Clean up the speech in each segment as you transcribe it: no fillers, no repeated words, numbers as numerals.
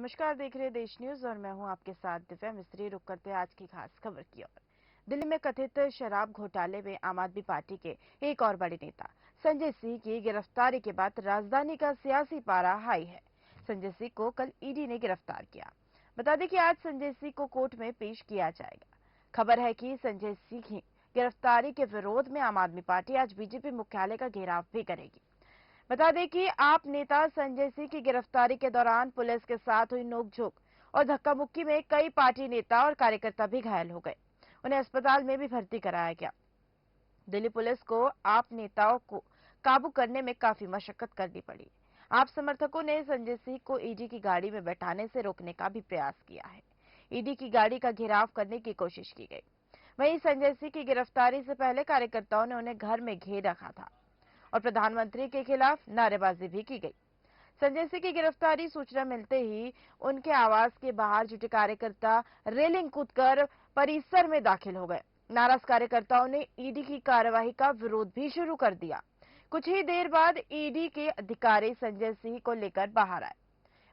नमस्कार, देख रहे देश न्यूज और मैं हूं आपके साथ दिव्या मिस्त्री। रुक करते हैं आज की खास खबर की ओर। दिल्ली में कथित शराब घोटाले में आम आदमी पार्टी के एक और बड़े नेता संजय सिंह की गिरफ्तारी के बाद राजधानी का सियासी पारा हाई है। संजय सिंह को कल ईडी ने गिरफ्तार किया। बता दें कि आज संजय सिंह को कोर्ट में पेश किया जाएगा। खबर है कि संजय सिंह की गिरफ्तारी के विरोध में आम आदमी पार्टी आज बीजेपी मुख्यालय का घेराव भी करेगी। बता दें कि आप नेता संजय सिंह की गिरफ्तारी के दौरान पुलिस के साथ हुई नोकझोंक और धक्का मुक्की में कई पार्टी नेता और कार्यकर्ता भी घायल हो गए। उन्हें अस्पताल में भी भर्ती कराया गया। दिल्ली पुलिस को आप नेताओं को काबू करने में काफी मशक्कत करनी पड़ी। आप समर्थकों ने संजय सिंह को ईडी की गाड़ी में बैठाने से रोकने का भी प्रयास किया है। ईडी की गाड़ी का घेराव करने की कोशिश की गई। वहीं संजय सिंह की गिरफ्तारी से पहले कार्यकर्ताओं ने उन्हें घर में घेर रखा था और प्रधानमंत्री के खिलाफ नारेबाजी भी की गई। संजय सिंह की गिरफ्तारी सूचना मिलते ही उनके आवास के बाहर जुटे कार्यकर्ता रेलिंग कूदकर परिसर में दाखिल हो गए। नाराज कार्यकर्ताओं ने ईडी की कार्यवाही का विरोध भी शुरू कर दिया। कुछ ही देर बाद ईडी के अधिकारी संजय सिंह को लेकर बाहर आए।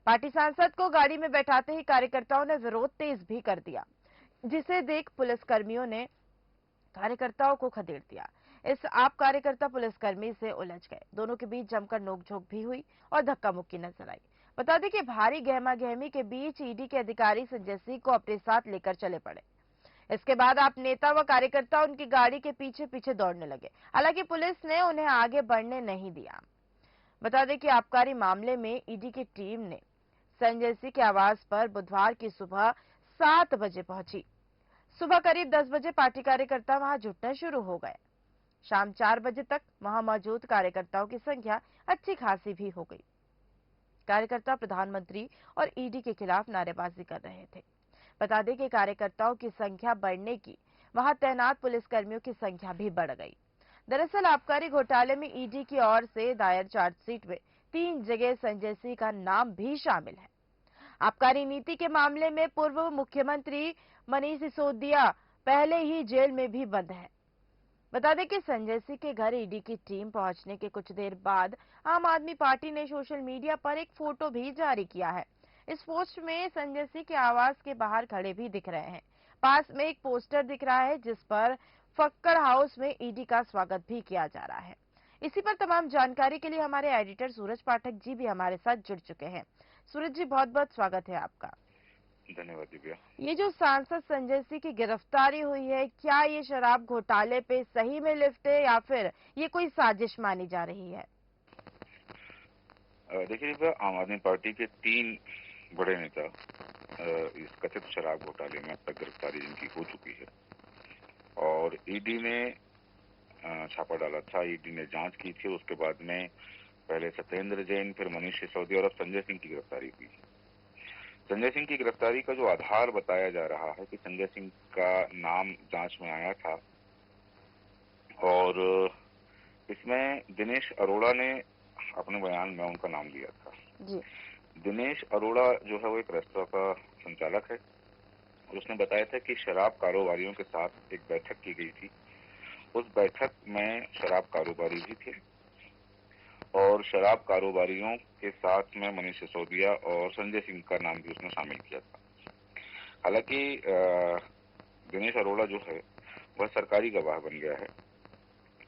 पार्टी सांसद को गाड़ी में बैठाते ही कार्यकर्ताओं ने विरोध तेज भी कर दिया, जिसे देख पुलिसकर्मियों ने कार्यकर्ताओं को खदेड़ दिया। इस आप कार्यकर्ता पुलिसकर्मी से उलझ गए। दोनों के बीच जमकर नोकझोंक भी हुई और धक्का मुक्की नजर आई। बता दें कि भारी गहमा गहमी के बीच ईडी के अधिकारी संजय सिंह को अपने साथ लेकर चले पड़े। इसके बाद आप नेता व कार्यकर्ता उनकी गाड़ी के पीछे पीछे दौड़ने लगे। हालांकि पुलिस ने उन्हें आगे बढ़ने नहीं दिया। बता दें कि आबकारी मामले में ईडी की टीम ने संजय सिंह के आवास पर बुधवार की सुबह 7 बजे पहुंची। सुबह करीब 10 बजे पार्टी कार्यकर्ता वहां जुटना शुरू हो गए। शाम 4 बजे तक वहां मौजूद कार्यकर्ताओं की संख्या अच्छी खासी भी हो गई। कार्यकर्ता प्रधानमंत्री और ईडी के खिलाफ नारेबाजी कर रहे थे। बता दें कि कार्यकर्ताओं की संख्या बढ़ने की वहां तैनात पुलिसकर्मियों की संख्या भी बढ़ गई। दरअसल आबकारी घोटाले में ईडी की ओर से दायर चार्जशीट में 3 जगह संजय सिंह का नाम भी शामिल है। आबकारी नीति के मामले में पूर्व मुख्यमंत्री मनीष सिसोदिया पहले ही जेल में भी बंद है। बता दें कि संजय सिंह के घर ईडी की टीम पहुंचने के कुछ देर बाद आम आदमी पार्टी ने सोशल मीडिया पर एक फोटो भी जारी किया है। इस पोस्ट में संजय सिंह के आवास के बाहर खड़े भी दिख रहे हैं। पास में एक पोस्टर दिख रहा है जिस पर फक्कड़ हाउस में ईडी का स्वागत भी किया जा रहा है। इसी पर तमाम जानकारी के लिए हमारे एडिटर सूरज पाठक जी भी हमारे साथ जुड़ चुके हैं। सूरज जी, बहुत बहुत स्वागत है आपका। धन्यवाद दिव्या। ये जो सांसद संजय सिंह की गिरफ्तारी हुई है, क्या ये शराब घोटाले पे सही में लिप्त है या फिर ये कोई साजिश मानी जा रही है? देखिए दिव्या, आम आदमी पार्टी के 3 बड़े नेता इस कथित शराब घोटाले में अब तक गिरफ्तारी जिनकी हो चुकी है और ईडी ने छापा डाला था। ईडी ने जांच की थी। उसके बाद में पहले सत्येंद्र जैन, फिर मनीष सिसोदिया और अब संजय सिंह की गिरफ्तारी हुई है। संजय सिंह की गिरफ्तारी का जो आधार बताया जा रहा है कि संजय सिंह का नाम जांच में आया था और इसमें दिनेश अरोड़ा ने अपने बयान में उनका नाम लिया था। जी। दिनेश अरोड़ा जो है वो एक रेस्तरां का संचालक है और उसने बताया था कि शराब कारोबारियों के साथ एक बैठक की गई थी। उस बैठक में शराब कारोबारी भी थे और शराब कारोबारियों के साथ में मनीष सिसोदिया और संजय सिंह का नाम भी उसने शामिल किया था। हालांकि दिनेश अरोड़ा जो है वह सरकारी गवाह बन गया है।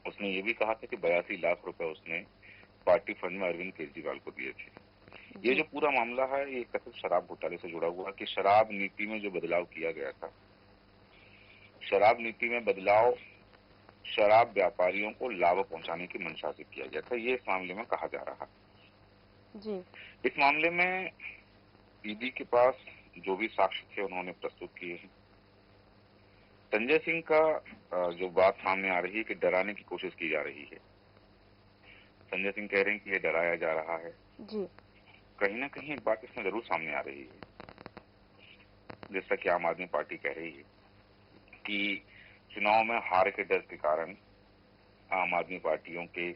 उसने ये भी कहा था कि 82 लाख रुपए उसने पार्टी फंड में अरविंद केजरीवाल को दिए थे। ये जो पूरा मामला है ये कथित शराब घोटाले से जुड़ा हुआ है कि शराब नीति में जो बदलाव किया गया था, शराब नीति में बदलाव शराब व्यापारियों को लाभ पहुंचाने की मंशा से किया गया था। ये इस मामले में कहा जा रहा है। जी। इस मामले में ईडी के पास जो भी साक्ष्य थे उन्होंने प्रस्तुत किए हैं। संजय सिंह का जो बात सामने आ रही है कि डराने की कोशिश की जा रही है। संजय सिंह कह रहे हैं कि ये डराया जा रहा है। जी। कहीं ना कहीं एक बात इसमें जरूर सामने आ रही है, जैसा कि आम आदमी पार्टी कह रही है कि चुनाव में हार के डर के कारण आम आदमी पार्टियों के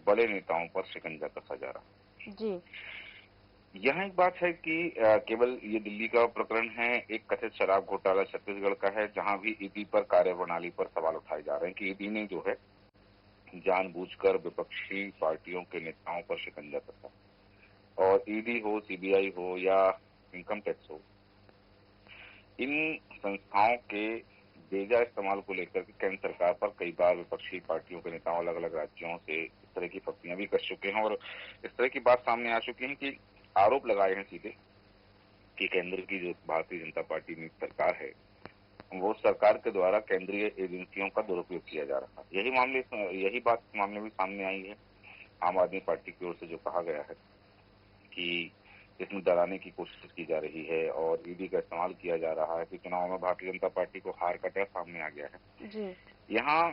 बड़े नेताओं पर शिकंजा कसा जा रहा है। जी। यह एक बात है कि केवल ये दिल्ली का प्रकरण है। एक कथित शराब घोटाला छत्तीसगढ़ का है जहां भी ईडी पर कार्यप्रणाली पर सवाल उठाए जा रहे हैं कि ईडी ने जो है जानबूझकर विपक्षी पार्टियों के नेताओं पर शिकंजा कसा। और ईडी हो, सीबीआई हो या इनकम टैक्स हो, इन संस्थाओं के बेजा इस्तेमाल को लेकर के केंद्र सरकार पर कई बार विपक्षी पार्टियों के नेताओं अलग अलग राज्यों से इस तरह की पक्तियां भी कर चुके हैं और इस तरह की बात सामने आ चुकी है कि आरोप लगाए हैं सीधे कि केंद्र की जो भारतीय जनता पार्टी नीति सरकार है, वो सरकार के द्वारा केंद्रीय एजेंसियों का दुरुपयोग किया जा रहा है। यही बात इस मामले में सामने आई है। आम आदमी पार्टी की ओर से जो कहा गया है कि इसमें डराने की कोशिश की जा रही है और ईडी का इस्तेमाल किया जा रहा है कि चुनाव में भारतीय जनता पार्टी को हार का डर सामने आ गया है। जी। यहाँ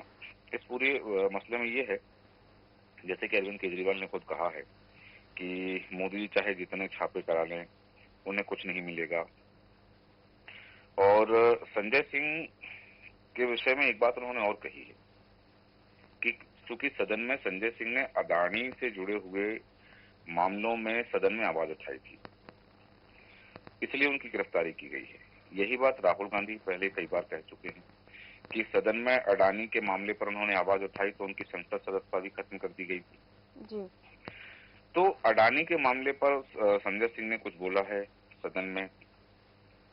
इस पूरे मसले में ये है, जैसे कि अरविंद केजरीवाल ने खुद कहा है कि मोदी जी चाहे जितने छापे करा लें, उन्हें कुछ नहीं मिलेगा। और संजय सिंह के विषय में एक बात उन्होंने और कही है कि चूंकि सदन में संजय सिंह ने अदानी से जुड़े हुए मामलों में सदन में आवाज उठाई थी, इसलिए उनकी गिरफ्तारी की गई है। यही बात राहुल गांधी पहले कई बार कह चुके हैं कि सदन में अडानी के मामले पर उन्होंने आवाज उठाई तो उनकी संसद सदस्यता भी खत्म कर दी गई थी। जी। तो अडानी के मामले पर संजय सिंह ने कुछ बोला है सदन में,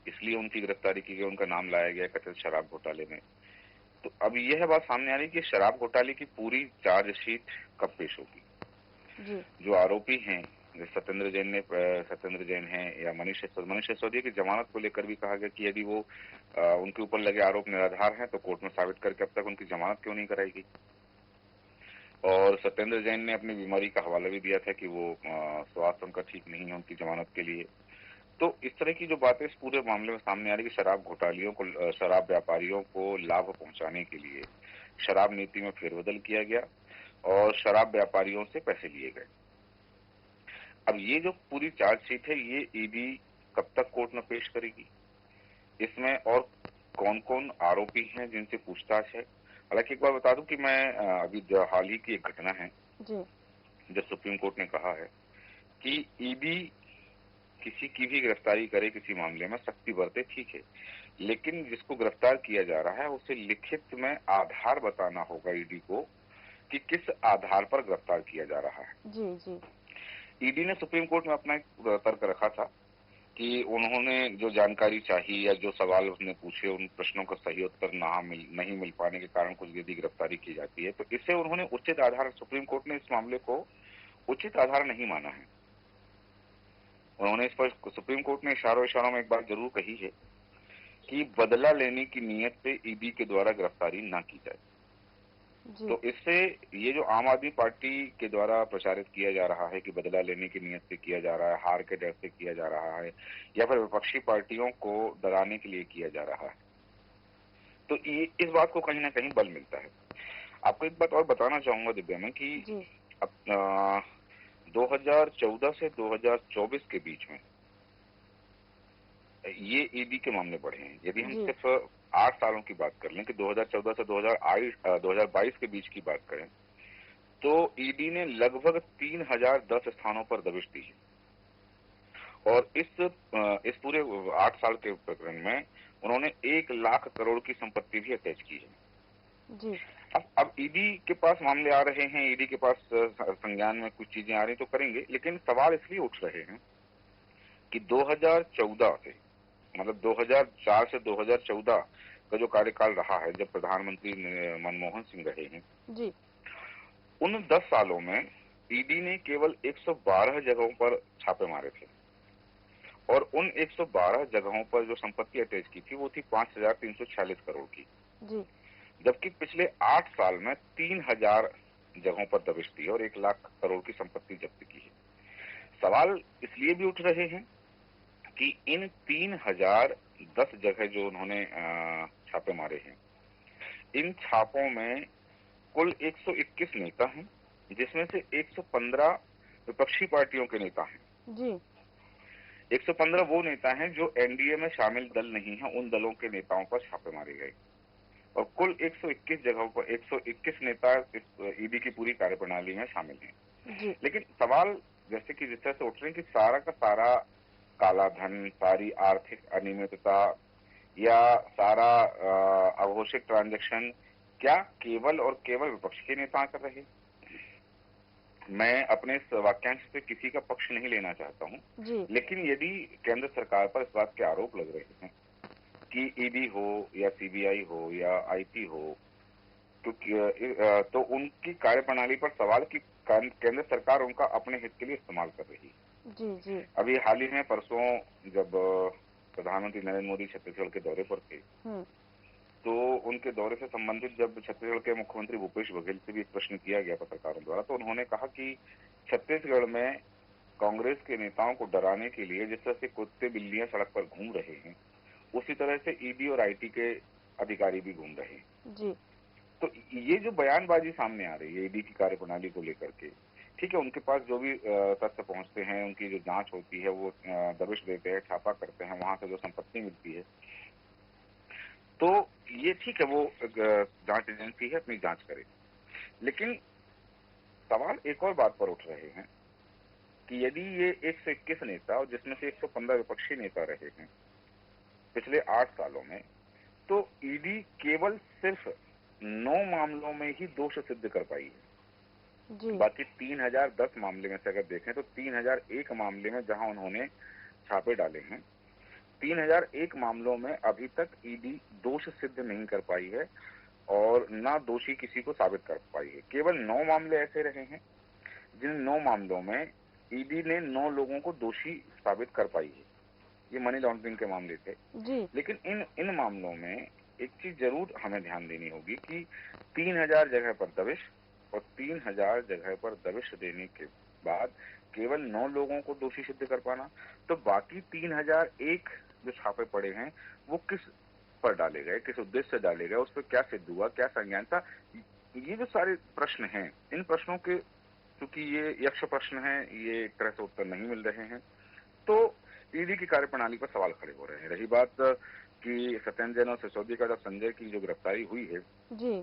इसलिए उनकी गिरफ्तारी की गई, उनका नाम लाया गया कथित शराब घोटाले में। तो अब यह बात सामने आ रही है कि शराब घोटाले की पूरी चार्जशीट कब पेश होगी। जी। जो आरोपी हैं, सत्येंद्र जैन हैं या मनीष सिसोदिया की जमानत को लेकर भी कहा गया कि यदि वो उनके ऊपर लगे आरोप निराधार हैं तो कोर्ट में साबित करके अब तक उनकी जमानत क्यों नहीं कराई गई। और सत्येंद्र जैन ने अपनी बीमारी का हवाला भी दिया था कि वो स्वास्थ्य उनका ठीक नहीं है उनकी जमानत के लिए। तो इस तरह की जो बातें इस पूरे मामले में सामने आ रही है कि शराब घोटालियों को, शराब व्यापारियों को लाभ पहुंचाने के लिए शराब नीति में फेरबदल किया गया और शराब व्यापारियों से पैसे लिए गए। अब ये जो पूरी चार्जशीट है ये ईडी कब तक कोर्ट में पेश करेगी, इसमें और कौन कौन आरोपी हैं जिनसे पूछताछ है। हालांकि एक बार बता दूं कि मैं अभी हाल ही की एक घटना है जी। जब सुप्रीम कोर्ट ने कहा है कि ईडी किसी की भी गिरफ्तारी करे किसी मामले में सख्ती बरते, ठीक है, लेकिन जिसको गिरफ्तार किया जा रहा है उसे लिखित में आधार बताना होगा ईडी को कि किस आधार पर गिरफ्तार किया जा रहा है। जी। जी। ईडी ने सुप्रीम कोर्ट में अपना एक तर्क रखा था कि उन्होंने जो जानकारी चाहिए या जो सवाल उसने पूछे उन प्रश्नों का सही उत्तर नहीं मिल पाने के कारण कुछ यदि गिरफ्तारी की जाती है तो इसे उन्होंने उचित आधार, सुप्रीम कोर्ट ने इस मामले को उचित आधार नहीं माना है। उन्होंने इस पर सुप्रीम कोर्ट ने इशारों में एक बात जरूर कही है कि बदला लेने की नीयत से ईडी के द्वारा गिरफ्तारी ना की जाए। जी। तो इससे ये जो आम आदमी पार्टी के द्वारा प्रचारित किया जा रहा है कि बदला लेने की नीयत से किया जा रहा है, हार के डर से किया जा रहा है या फिर विपक्षी पार्टियों को डराने के लिए किया जा रहा है, तो ये इस बात को कहीं ना कहीं बल मिलता है। आपको एक बात और बताना चाहूंगा दिव्या में कि जी। 2014 से 2024 के बीच में ये ईडी के मामले बढ़े हैं। यदि हम जी। सिर्फ 8 सालों की बात कर लें कि 2014 से 2022 के बीच की बात करें तो ईडी ने लगभग 3010 स्थानों पर दबिश दी है और इस पूरे 8 साल के प्रकरण में उन्होंने 1 लाख करोड़ की संपत्ति भी अटैच की है। जी। अब ईडी के पास मामले आ रहे हैं, ईडी के पास संज्ञान में कुछ चीजें आ रही तो करेंगे, लेकिन सवाल इसलिए उठ रहे हैं कि 2014 से, मतलब 2004 से 2014 का जो कार्यकाल रहा है जब प्रधानमंत्री मनमोहन सिंह रहे हैं, जी। उन 10 सालों में ईडी ने केवल 112 जगहों पर छापे मारे थे और उन 112 जगहों पर जो संपत्ति अटैच की थी वो थी 5346 करोड़ की, जी। जबकि पिछले 8 साल में 3000 जगहों पर दबिश दी और 1 लाख करोड़ की संपत्ति जब्त की है। सवाल इसलिए भी उठ रहे हैं कि इन 3010 जगह जो उन्होंने छापे मारे हैं, इन छापों में कुल 121 नेता हैं जिसमें से 115 विपक्षी पार्टियों के नेता हैं। जी। 115 वो नेता हैं जो एनडीए में शामिल दल नहीं है, उन दलों के नेताओं पर छापे मारे गए और कुल 121 जगहों पर 121 नेता इस ईडी की पूरी कार्यप्रणाली में शामिल हैं। जी। लेकिन सवाल जैसे कि जिस तरह से उठ रहे हैं कि सारा का सारा काला धन, सारी आर्थिक अनियमितता या सारा अघोषित ट्रांजैक्शन क्या केवल और केवल विपक्ष के नेता कर रहे? मैं अपने इस वाक्यांश से किसी का पक्ष नहीं लेना चाहता हूँ, जी। लेकिन यदि केंद्र सरकार पर इस बात के आरोप लग रहे हैं कि ईडी हो या सीबीआई हो या आईटी हो, तो उनकी कार्यप्रणाली पर सवाल कि केंद्र सरकार उनका अपने हित के लिए इस्तेमाल कर रही है। जी, जी। अभी हाल ही में परसों जब प्रधानमंत्री नरेंद्र मोदी छत्तीसगढ़ के दौरे पर थे, हुँ। तो उनके दौरे से संबंधित जब छत्तीसगढ़ के मुख्यमंत्री भूपेश बघेल से भी एक प्रश्न किया गया पत्रकारों द्वारा, तो उन्होंने कहा कि छत्तीसगढ़ में कांग्रेस के नेताओं को डराने के लिए जिस तरह से कुत्ते बिल्लियां सड़क पर घूम रहे हैं, उसी तरह से ईडी और आईटी के अधिकारी भी घूम रहे हैं। जी। तो ये जो बयानबाजी सामने आ रही है ईडी की कार्यप्रणाली को लेकर के, ठीक है, उनके पास जो भी तथ्य पहुंचते हैं, उनकी जो जांच होती है, वो दबिश देते हैं, छापा करते हैं, वहां से जो संपत्ति मिलती है, तो ये ठीक है, वो जांच एजेंसी है, अपनी जांच करे। लेकिन सवाल एक और बात पर उठ रहे हैं कि यदि ये 121 नेता और जिसमें से 115 विपक्षी नेता रहे हैं पिछले 8 सालों में, तो ईडी केवल सिर्फ 9 मामलों में ही दोष सिद्ध कर पाई है। जी। बाकी 3010 मामले में से अगर देखें तो 3001 मामले में जहां उन्होंने छापे डाले हैं, 3001 मामलों में अभी तक ईडी दोष सिद्ध नहीं कर पाई है और ना दोषी किसी को साबित कर पाई है। केवल 9 मामले ऐसे रहे हैं जिन 9 मामलों में ईडी ने 9 लोगों को दोषी साबित कर पाई है। ये मनी लॉन्ड्रिंग के मामले थे। जी। लेकिन इन मामलों में एक चीज जरूर हमें ध्यान देनी होगी कि 3000 जगह पर दबिश और 3000 जगह पर दबिश देने के बाद केवल 9 लोगों को दोषी सिद्ध कर पाना, तो बाकी 3001 जो छापे पड़े हैं वो किस पर डाले गए, किस उद्देश्य से डाले गए, उस पर क्या सिद्ध हुआ, क्या संज्ञान था, ये जो सारे प्रश्न हैं, इन प्रश्नों के क्योंकि ये यक्ष प्रश्न हैं, ये एक तरह से उत्तर नहीं मिल रहे हैं, तो ईडी की कार्यप्रणाली पर सवाल खड़े हो रहे हैं। रही बात कि सत्येंद्र जैन और सिसोदिया का जब संजय की जो गिरफ्तारी हुई है, जी।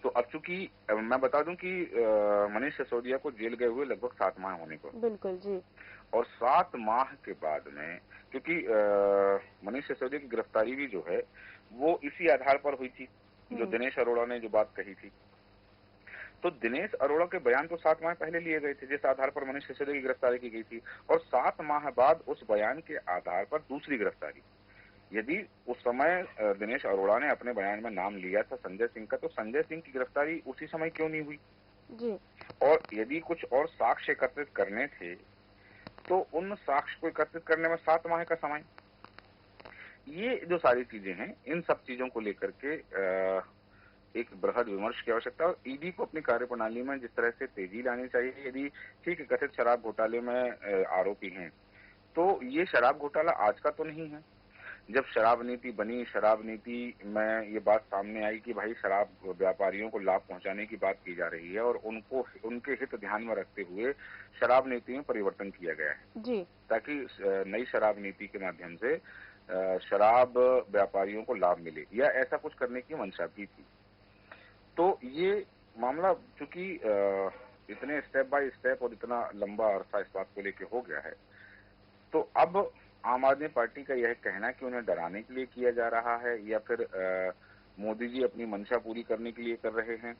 तो अब चूंकि मैं बता दूं कि मनीष सिसोदिया को जेल गए हुए लगभग 7 माह होने को, बिल्कुल। जी। और 7 माह के बाद में क्योंकि मनीष सिसोदिया की गिरफ्तारी भी जो है वो इसी आधार पर हुई थी जो हुँ। दिनेश अरोड़ा ने जो बात कही थी। तो दिनेश अरोड़ा के बयान तो 7 माह पहले लिए गए थे जिस आधार पर मनीष सिसोदिया की गिरफ्तारी की गई थी, और 7 माह बाद उस बयान के आधार पर दूसरी गिरफ्तारी। यदि उस समय दिनेश अरोड़ा ने अपने बयान में नाम लिया था संजय सिंह का, तो संजय सिंह की गिरफ्तारी उसी समय क्यों नहीं हुई? जी। और यदि कुछ और साक्ष्य एकत्रित करने थे तो उन साक्ष्य को एकत्रित करने में 7 माह का समय। ये जो सारी चीजें हैं, इन सब चीजों को लेकर के एक बृहद विमर्श की आवश्यकता है और ईडी को अपनी कार्यप्रणाली में जिस तरह से तेजी लानी चाहिए। यदि ठीक है, कथित शराब घोटाले में आरोपी हैं, तो ये शराब घोटाला आज का तो नहीं है। जब शराब नीति बनी, शराब नीति में ये बात सामने आई कि भाई शराब व्यापारियों को लाभ पहुंचाने की बात की जा रही है और उनको उनके हित ध्यान में रखते हुए शराब नीति में परिवर्तन किया गया है, जी। ताकि नई शराब नीति के माध्यम से शराब व्यापारियों को लाभ मिले, या ऐसा कुछ करने की मंशा भी थी। तो ये मामला चूंकि इतने स्टेप बाय स्टेप और इतना लंबा अरसा इस बात को लेके हो गया है, तो अब आम आदमी पार्टी का यह कहना कि उन्हें डराने के लिए किया जा रहा है या फिर मोदी जी अपनी मंशा पूरी करने के लिए कर रहे हैं,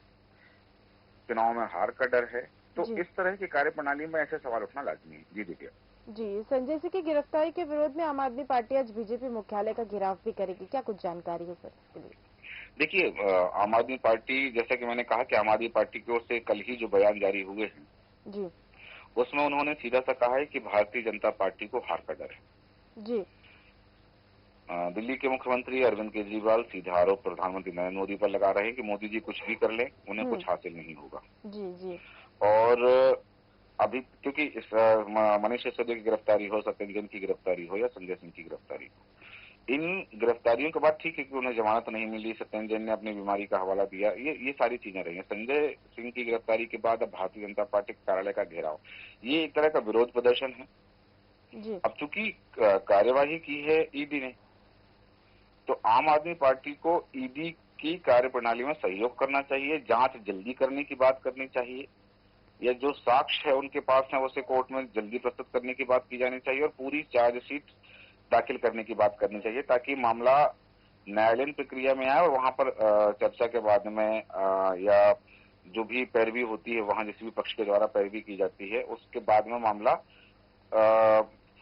चुनाव में हार का डर है, तो जी। इस तरह की कार्यप्रणाली में ऐसे सवाल उठना लाजमी है। जी देखिए, जी, संजय सिंह की गिरफ्तारी के विरोध में आम आदमी पार्टी आज बीजेपी मुख्यालय का घेराव भी करेगी। क्या कुछ जानकारी है सर इसके लिए? देखिए आम आदमी पार्टी, जैसा कि मैंने कहा कि आम आदमी पार्टी की ओर से कल ही जो बयान जारी हुए हैं, जी। उसमें उन्होंने सीधा सा कहा है कि भारतीय जनता पार्टी को हार का डर है। जी। दिल्ली के मुख्यमंत्री अरविंद केजरीवाल सीधा आरोप प्रधानमंत्री नरेंद्र मोदी पर लगा रहे हैं कि मोदी जी कुछ भी कर लें, उन्हें हुँ। कुछ हासिल नहीं होगा। जी, जी। और अभी क्योंकि इस मनीष सिसोदिया की गिरफ्तारी हो, सत्येंद्र जैन की गिरफ्तारी हो या संजय सिंह की गिरफ्तारी हो, इन गिरफ्तारियों के बाद ठीक है कि उन्हें जमानत नहीं मिली, सत्येंद्र जैन ने अपनी बीमारी का हवाला दिया, ये सारी चीजें रही हैं। संजय सिंह की गिरफ्तारी के बाद अब भारतीय जनता पार्टी कार्यालय का घेराव, ये एक तरह का विरोध प्रदर्शन है। जी। अब चूंकि कार्यवाही की है ईडी ने, तो आम आदमी पार्टी को ईडी की कार्यप्रणाली में सहयोग करना चाहिए, जांच जल्दी करने की बात करनी चाहिए, या जो साक्ष्य है उनके पास है उसे कोर्ट में जल्दी प्रस्तुत करने की बात की जानी चाहिए और पूरी चार्जशीट दाखिल करने की बात करनी चाहिए, ताकि मामला न्यायालयीन प्रक्रिया में आए और वहां पर चर्चा के बाद में या जो भी पैरवी होती है वहां जिस भी पक्ष के द्वारा पैरवी की जाती है उसके बाद में मामला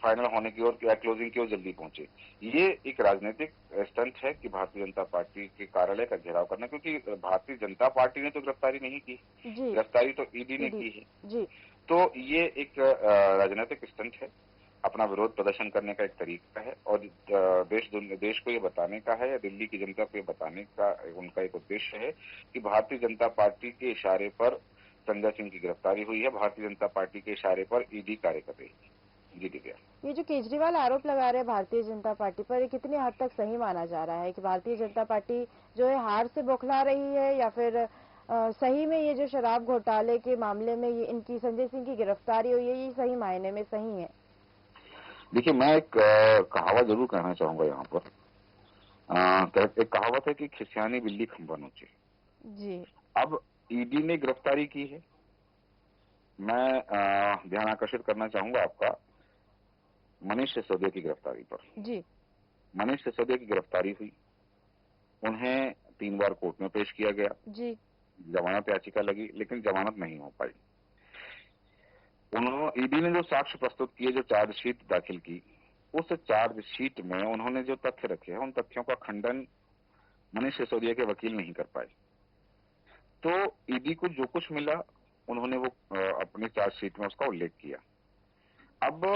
फाइनल होने की ओर या क्लोजिंग की ओर जल्दी पहुंचे। ये एक राजनीतिक स्टंट है कि भारतीय जनता पार्टी के कार्यालय का घेराव करना, क्योंकि भारतीय जनता पार्टी ने तो गिरफ्तारी नहीं की, जी। गिरफ्तारी तो ईडी ने की है। जी। तो ये एक राजनीतिक स्टंट है, अपना विरोध प्रदर्शन करने का एक तरीका है और देश को ये बताने का है या दिल्ली की जनता को ये बताने का उनका एक उद्देश्य है कि भारतीय जनता पार्टी के इशारे पर संजय सिंह की गिरफ्तारी हुई है, भारतीय जनता पार्टी के इशारे पर ईडी कार्य कर रही है। जी दिव्या, ये जो केजरीवाल आरोप लगा रहे हैं भारतीय जनता पार्टी पर, ये कितनी हद तक सही माना जा रहा है कि भारतीय जनता पार्टी जो है हार से बौखला रही है, या फिर सही में ये जो शराब घोटाले के मामले में ये इनकी संजय सिंह की गिरफ्तारी हुई है, ये सही मायने में सही है? देखिए मैं एक कहावत जरूर कहना चाहूंगा यहाँ पर। एक कहावत है कि खिसियानी बिल्ली खंभा नोचे। जी। अब ईडी ने गिरफ्तारी की है, मैं ध्यान आकर्षित करना चाहूंगा आपका मनीष सिसोदिया की गिरफ्तारी पर। जी। मनीष सिसोदिया की गिरफ्तारी हुई, उन्हें 3 बार कोर्ट में पेश किया गया, जी। जमानत याचिका लगी लेकिन जमानत नहीं हो पाई। उन्होंने ईडी ने जो साक्ष्य प्रस्तुत किए, जो चार्जशीट दाखिल की, उस चार्जशीट में उन्होंने जो तथ्य रखे हैं उन तथ्यों का खंडन मनीष सिसोदिया के वकील नहीं कर पाए। तो ईडी को जो कुछ मिला उन्होंने वो अपनी चार्जशीट में उसका उल्लेख किया। अब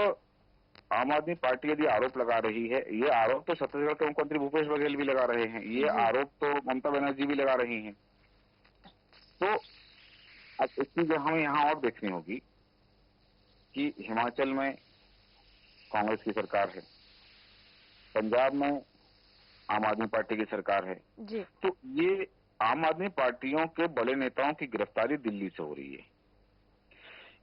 आम आदमी पार्टी यदि आरोप लगा रही है, ये आरोप तो छत्तीसगढ़ के मुख्यमंत्री भूपेश बघेल भी लगा रहे हैं, ये आरोप तो ममता बनर्जी भी लगा रही हैं। तो अब एक चीज हमें यहाँ और देखनी होगी कि हिमाचल में कांग्रेस की सरकार है, पंजाब में आम आदमी पार्टी की सरकार है। जी। तो ये आम आदमी पार्टियों के बड़े नेताओं की गिरफ्तारी दिल्ली से हो रही है।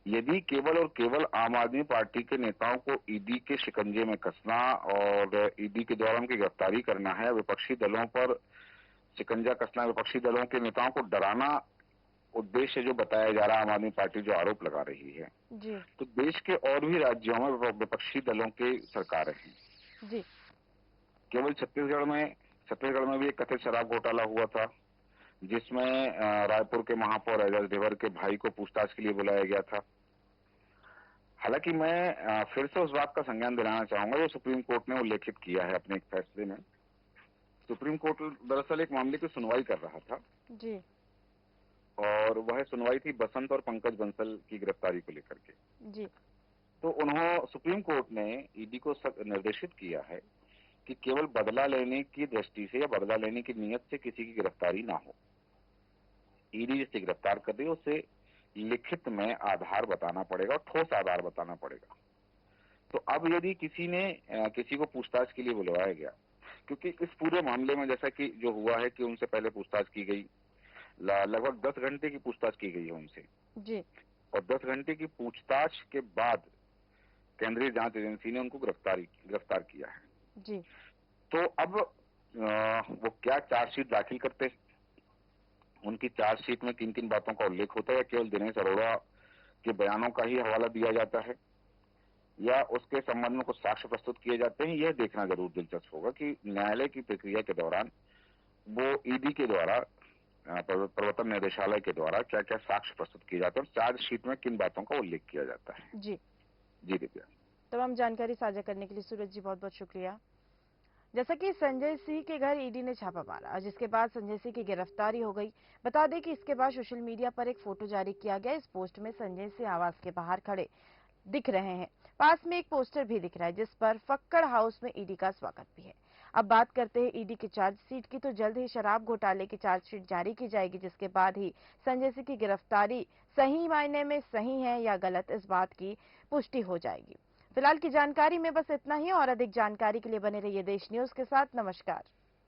यदि केवल और केवल आम आदमी पार्टी के नेताओं को ईडी के शिकंजे में कसना और ईडी के द्वारा उनकी गिरफ्तारी करना है, विपक्षी दलों पर शिकंजा कसना, विपक्षी दलों के नेताओं को डराना उद्देश्य जो बताया जा रहा है, आम आदमी पार्टी जो आरोप लगा रही है, जी। तो देश के और भी राज्यों में विपक्षी दलों की सरकारें हैं। जी। केवल छत्तीसगढ़ में भी एक कथित शराब घोटाला हुआ था, जिसमें रायपुर के महापौर एजाज ढेबर के भाई को पूछताछ के लिए बुलाया गया था। हालांकि मैं फिर से उस बात का संज्ञान दिलाना चाहूंगा जो सुप्रीम कोर्ट ने उल्लेखित किया है अपने एक फैसले में। सुप्रीम कोर्ट दरअसल एक मामले की सुनवाई कर रहा था जी। और वह सुनवाई थी बसंत और पंकज बंसल की गिरफ्तारी को लेकर के। जी। तो सुप्रीम कोर्ट ने ईडी को निर्देशित किया है कि केवल बदला लेने की दृष्टि से या बदला लेने की नीयत से किसी की गिरफ्तारी ना हो। ईडी जिससे गिरफ्तार कर रही है उसे लिखित में आधार बताना पड़ेगा, ठोस आधार बताना पड़ेगा। तो अब यदि किसी को पूछताछ के लिए बुलवाया गया, क्योंकि इस पूरे मामले में जैसा कि जो हुआ है कि उनसे पहले पूछताछ की गई, लगभग 10 घंटे की पूछताछ की गई है उनसे। जी। और 10 घंटे की पूछताछ के बाद केंद्रीय जांच एजेंसी ने उनको गिरफ्तार किया है। जी। तो अब वो क्या चार्जशीट दाखिल करते हैं, उनकी चार्जशीट में किन किन बातों का उल्लेख होता है, या केवल दिनेश अरोड़ा के बयानों का ही हवाला दिया जाता है, या उसके संबंध में कुछ साक्ष्य प्रस्तुत किए जाते हैं, यह देखना जरूर दिलचस्प होगा कि न्यायालय की प्रक्रिया के दौरान वो ईडी के द्वारा, प्रवर्तन निदेशालय के द्वारा क्या क्या साक्ष्य प्रस्तुत किए जाते हैं और चार्जशीट में किन बातों का उल्लेख किया जाता है। जी दिव्या, तमाम जानकारी साझा करने के लिए सूरज जी बहुत बहुत शुक्रिया। जैसा कि संजय सिंह के घर ईडी ने छापा मारा, जिसके बाद संजय सिंह की गिरफ्तारी हो गई। बता दें कि इसके बाद सोशल मीडिया पर एक फोटो जारी किया गया। इस पोस्ट में संजय सिंह आवास के बाहर खड़े दिख रहे हैं। पास में एक पोस्टर भी दिख रहा है जिस पर फक्कड़ हाउस में ईडी का स्वागत भी है। अब बात करते हैं ईडी की चार्जशीट की, तो जल्द ही शराब घोटाले की चार्जशीट जारी की जाएगी, जिसके बाद ही संजय सिंह की गिरफ्तारी सही मायने में सही है या गलत, इस बात की पुष्टि हो जाएगी। फिलहाल की जानकारी में बस इतना ही, और अधिक जानकारी के लिए बने रहिए देश न्यूज के साथ। नमस्कार।